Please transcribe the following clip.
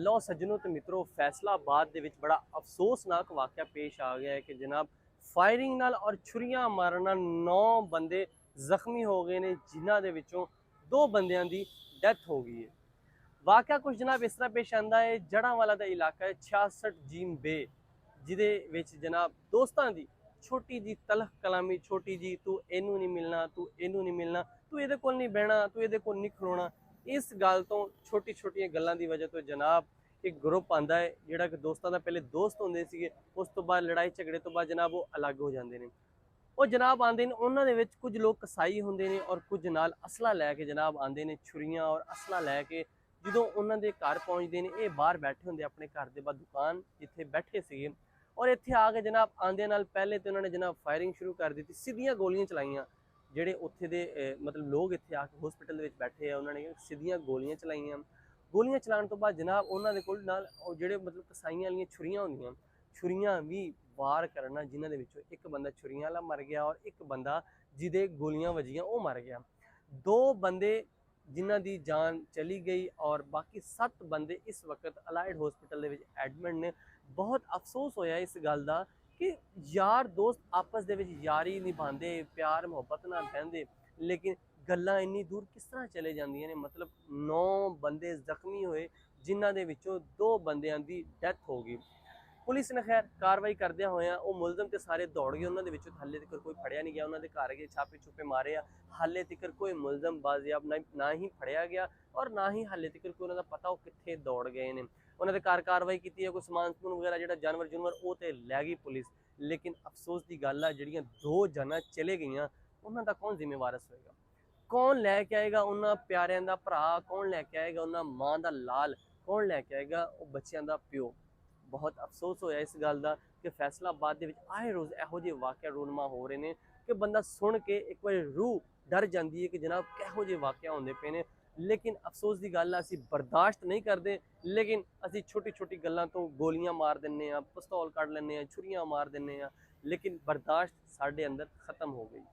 लो सज्जनों तो मित्रों फैसलाबाद दे विच बड़ा अफसोसनाक वाक़या पेश आ गया है कि जनाब फायरिंग नाल और छुरियां मारन नाल 9 बंदे जख्मी हो गए ने, जिन्हां दे विचों 2 बंदियां दी डेथ हो गई है। वाक़या कुछ जनाब इस तरह पेश आंदा है, जड़ांवाला दा इलाका है 66 जीम बे, जिदे विच जनाब दोस्तां दी छोटी जी तलख कलामी, छोटी जी तू इनू नहीं मिलना, तू इनू नहीं मिलना, तू इहदे कोल नहीं बहना, तू इहदे कोल नहीं खलोना, इस गल तो छोटी छोटी गल्लां दी वजह तो जनाब एक ग्रुप आंदा है जिहड़ा कि दोस्तां दा पहले दोस्त होंदे सीगे, उस तो बाद लड़ाई झगड़े तो बाद जनाब वो अलग हो जाते हैं। वो जनाब आंदे ने, उन्हां दे विच कुछ लोग कसाई होंदे ने और कुछ नाल असला लैके जनाब आंदे ने, छुरियां और असला लैके जो उन्हां दे घर पहुंचते हैं। ये बाहर बैठे होंगे अपने घर के बाद दुकान जिथे बैठे सीगे और इत्थे आके जनाब आंदे नाल पहले तो उन्होंने जनाब फायरिंग शुरू कर दी, सीधियां गोलियां चलाइयां। ਜਿਹੜੇ ਉੱਥੇ ਦੇ मतलब लोग ਇੱਥੇ ਆ ਕੇ ਹਸਪੀਟਲ ਦੇ ਵਿੱਚ ਬੈਠੇ ਆ, ਉਹਨਾਂ ਨੇ ਸਿੱਧੀਆਂ ਗੋਲੀਆਂ ਚਲਾਈਆਂ। ਗੋਲੀਆਂ ਚਲਾਉਣ ਤੋਂ ਬਾਅਦ ਜਨਾਬ ਉਹਨਾਂ ਦੇ ਕੋਲ ਨਾਲ ਉਹ ਜਿਹੜੇ ਮਤਲਬ ਕਸਾਈਆਂ ਵਾਲੀਆਂ ਛੁਰੀਆਂ ਹੁੰਦੀਆਂ, ਛੁਰੀਆਂ ਵੀ ਵਾਰ ਕਰਨਾ, ਜਿਨ੍ਹਾਂ ਦੇ ਵਿੱਚੋਂ ਇੱਕ ਬੰਦਾ ਛੁਰੀਆਂ ਵਾਲਾ ਮਰ ਗਿਆ ਔਰ ਇੱਕ ਬੰਦਾ ਜਿਹਦੇ ਗੋਲੀਆਂ ਵੱਜੀਆਂ ਉਹ ਮਰ ਗਿਆ। 2 ਬੰਦੇ ਜਿਨ੍ਹਾਂ ਦੀ ਜਾਨ ਚਲੀ ਗਈ ਔਰ ਬਾਕੀ 7 ਬੰਦੇ ਇਸ ਵਕਤ ਅਲਾइड ਹਸਪੀਟਲ ਦੇ ਵਿੱਚ ਐਡਮਿਟ ਨੇ। ਬਹੁਤ ਅਫਸੋਸ ਹੋਇਆ ਇਸ ਗੱਲ ਦਾ कि यार दोस्त आपस दे विच यारी निभांदे, प्यार मुहब्बत नाल रहंदे, लेकिन गल्लां इन्नी दूर किस तरह चले जांदियां ने। मतलब 9 बंदे जख्मी होए, जिन्हां दे विचों 2 बंदियां दी डेथ हो गई। पुलिस ने खैर कार्रवाई करदे होया वो मुलजम ते सारे दौड़ गए, उन्हां दे विचों हाले तक कोई फड़िया नहीं गया। उन्हां दे घर गए छापे छुपे मारे आ, हाले तक कोई मुलजम बाजियाब ना ही फड़िया गया और ना ही हाले तक कोई उन्हां दा पता वो कित्थे दौड़ गए ने। उन्होंने घर कार्रवाई की है, कोई समान समून वगैरह जो जानवर जुनवर वो तो लै गई पुलिस, लेकिन अफसोस की गल है जड़ियाँ 2 जाना चले गई उन्हों का कौन जिम्मेवारस होएगा, कौन लैके आएगा उन्होंने प्यारियां का भरा, कौन लैके आएगा उन्होंने माँ का लाल, कौन लैके आएगा वो बच्चों का प्यो। बहुत अफसोस होया इस गल का कि फैसलाबाद के आए रोज़ यहो जे वाक़या रोनमा हो रहे हैं कि बंदा सुन के एक बार रूह डर जाती है कि जनाब किहो जे वाक़या होंदे पे ने। लेकिन अफसोस की गल असी बर्दाश्त नहीं करते, लेकिन असी छोटी छोटी गल्लां तो गोलियां मार दिंने, पिस्तौल कढ़ लैंने, छुरियां मार दिंने, लेकिन बर्दाश्त साडे अंदर खत्म हो गई।